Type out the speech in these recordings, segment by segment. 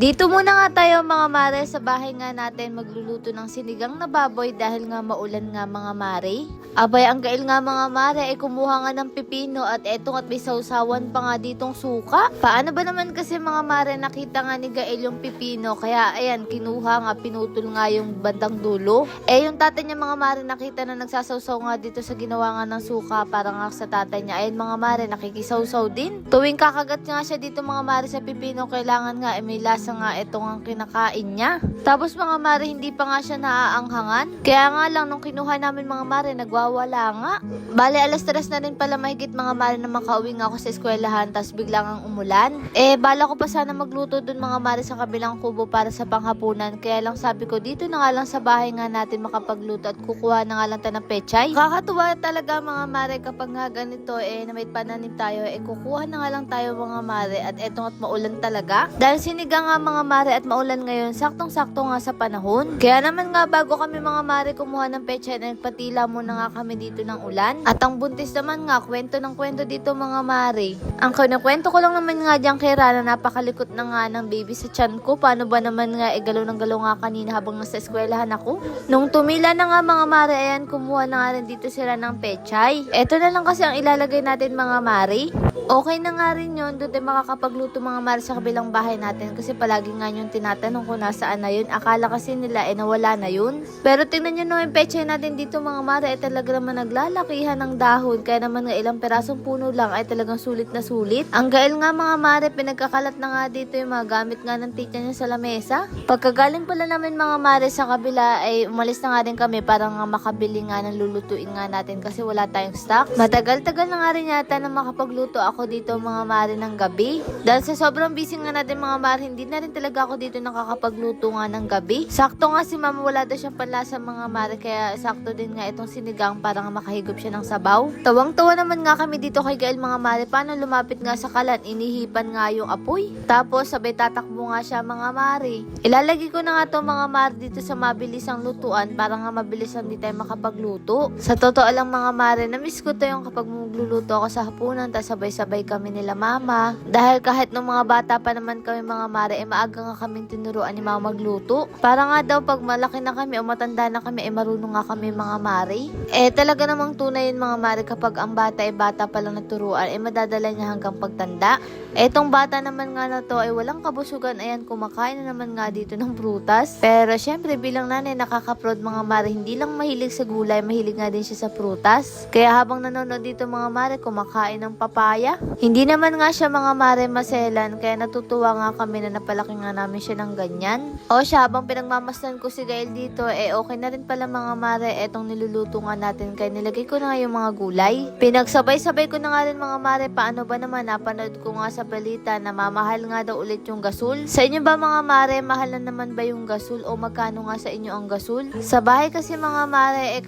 Dito muna nga tayo mga mare, sa bahay nga natin magluluto ng sinigang na baboy dahil nga maulan nga mga mare. Abay, ang gail nga mga mare ay kumuha nga ng pipino at etong at may sausawan pa nga ditong suka. Paano ba naman kasi mga mare, nakita nga ni Gael yung pipino, kaya ayan, kinuha nga, pinutol nga yung bandang dulo. Yung tatay niya mga mare, nakita na nagsasawsaw nga dito sa ginawa nga ng suka para nga sa tatay niya. Ayan mga mare, nakikisawsaw din. Tuwing kakagat nga siya dito mga mare sa pipino, kailangan nga may lasa nga itong ang kinakain niya. Tapos mga mare, hindi pa nga siya naaanghangan. Kaya nga lang nung kinuha namin mga mare, nagwawala nga. Bale, alas 3 na rin pala mahigit mga mare na makauwi nga ako sa eskwelahan, tas biglang ang umulan. Bala ko pa sana magluto dun mga mare sa kabilang kubo para sa panghapunan. Kaya lang sabi ko, dito na nga lang sa bahay nga natin makapagluto at kukuha na nga lang tayo ng pechay. Kakatuwa talaga mga mare kapag nga ganito na may pananim tayo, kukuha na nga lang tayo mga mare at etong at maulan talaga. Dahil sinigang nga mga mare at maulan ngayon, saktong-sakto nga sa panahon. Kaya naman nga bago kami mga mare kumuha ng pechay, nagpatila muna nga kami dito ng ulan. At ang buntis naman nga, kwento ng kwento dito mga mare. Ang kwento ko lang naman nga dyan kay Rana, napakalikot na nga ng baby sa tiyan ko. Paano ba naman nga galaw ng galaw nga kanina habang nasa eskwelahan ako. Nung tumila na nga mga mare, ayan, kumuha na nga rin dito sila ng pechay. Eto na lang kasi ang ilalagay natin mga mare. Okay na nga rin yun, doon tayo makakapagluto mga mare sa kabilang bahay natin kasi palagi nga yung tinatanong kung nasaan na yun. Akala kasi nila nawala na yun. Pero tingnan nyo yung pechay natin dito mga mare, talaga naman naglalakihan ng dahon. Kaya naman nga ilang perasong puno lang ay talagang sulit na sulit. Ang gail nga mga mare, pinagkakalat na nga dito yung mga gamit nga ng tita niya sa lamesa. Pagkagaling pala namin mga mare sa kabila ay umalis na nga din kami para nga makabili nga ng lulutuin nga natin kasi wala tayong stock. Matagal-tagal na nga rin yata na makapagluto ako dito mga mare ng gabi. Dahil sa sobrang busy nga natin mga mare, hindi na rin talaga ako dito nakakapagluto nga ng gabi. Sakto nga si mama, wala daw siyang panlasa mga mare, kaya sakto din nga itong sinigang para nga makahigop siya ng sabaw. Tawang-tawa naman nga kami dito kay Gael mga mare, paano lumapit nga sa kalan, inihipan nga yung apoy. Tapos sabay tatakbo nga siya mga mare. Ilalagay ko na nga to mga mare dito sa mabilisang lutuan para nga mabilisan di tayo makapagluto. Sa totoo lang mga mare, na-miss ko to yung kapag magluluto ako sa hapunan, tas sabay-sabay kami nila mama. Dahil kahit nung mga bata pa naman kami mga mare, maaga nga kaming tinuruan ni mama magluto. Para nga daw pag malaki na kami o matanda na kami, marunong nga kami mga mare. Talaga namang tunay yun mga mare, kapag ang bata bata pa lang naturuan, madadala niya hanggang pagtanda. Etong bata naman nga na to ay walang kabusugan, ayan, kumakain na naman nga dito ng prutas. Pero syempre bilang nanay nakakaprod mga mare, hindi lang mahilig sa gulay, mahilig nga din siya sa prutas. Kaya habang nanonood dito mga mare, kumakain ng papaya. Hindi naman nga siya mga mare maselan, kaya natutuwa nga kami na napalaki nga namin siya ng ganyan. O siya, habang pinagmamasdan ko si Gael dito, okay na rin pala mga mare etong niluluto nga natin, kaya nilagay ko na nga yung mga gulay. Pinagsabay-sabay ko na nga rin mga mare, paano ba naman, napanood ko nga sa balita na mamahal nga daw ulit yung gasol. Sa inyo ba mga mare, mahal na naman ba yung gasol o magkano nga sa inyo ang gasol? Sa bahay kasi mga mare,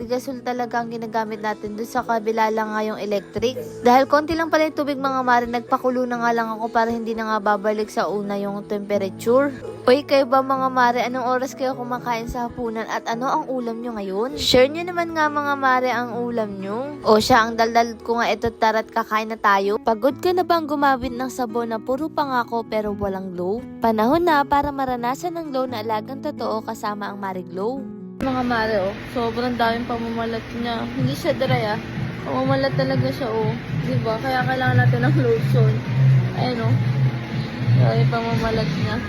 gasol talaga ang ginagamit natin, doon sa kabila lang nga yung electric. Dahil konti lang pala yung tubig mga mare, nagpakulo na nga lang ako para hindi na nga babalik sa una yung temperature. Uy, kayo ba mga mare, anong oras kayo kumakain sa hapunan at ano ang ulam nyo ngayon? Share nyo naman nga mga mare ang ulam nyo. O siya, ang daldal ko nga ito, tara't kakain na tayo. Pagod ka na bang gumamit ng sabon na puro pangako pero walang glow? Panahon na para maranasan ng glow na alagang totoo kasama ang Marie Glow. Mga mare, sobrang daming pamamalat niya. Hindi siya dry pamamalat talaga siya diba? Kaya kailangan natin ng lotion. Ayun yung pamamalat niya.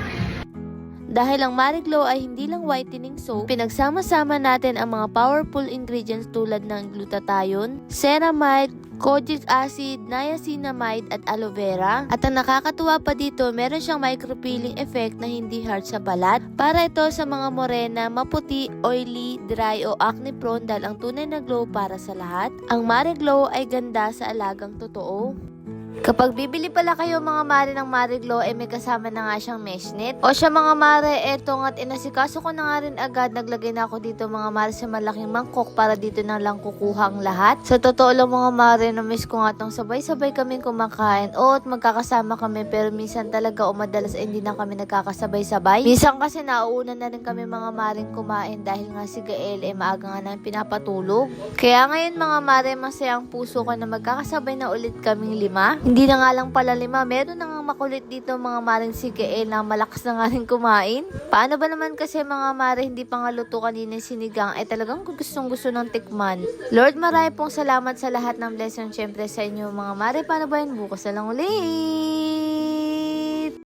Dahil ang Marie Glow ay hindi lang whitening soap, pinagsama-sama natin ang mga powerful ingredients tulad ng glutathione, ceramide, kojic acid, niacinamide at aloe vera. At ang nakakatuwa pa dito, meron siyang micropeeling effect na hindi hard sa balat. Para ito sa mga morena, maputi, oily, dry o acne prone, dahil ang tunay na glow para sa lahat. Ang Marie Glow ay ganda sa alagang totoo. Kapag bibili pala kayo mga mare ng Marie Glow, may kasama na nga siyang mesh net. O siya mga mare, eto nga't inasikaso ko na nga rin agad. Naglagay na ako dito mga mare sa malaking mangkok para dito na lang kukuha ang lahat. Sa totoo lang mga mare, na-miss ko nga tong sabay-sabay kaming kumakain. At magkakasama kami, pero minsan talaga madalas hindi na kami nagkakasabay-sabay. Minsan kasi nauuna na rin kami mga maring kumain dahil nga si Gael maaga nga namin pinapatulog. Kaya ngayon mga mare, masaya ang puso ko na magkakasabay na ulit kaming 5. Hindi na nga lang pala 5, meron na nga makulit dito mga maring si Gael na malakas na nga rin kumain. Paano ba naman kasi mga mare hindi pa nga luto kanina yung sinigang ay talagang gustong gusto ng tikman. Lord, marami pong salamat sa lahat ng blessing syempre sa inyo mga mare. Paano ba yun? Bukas na lang ulit.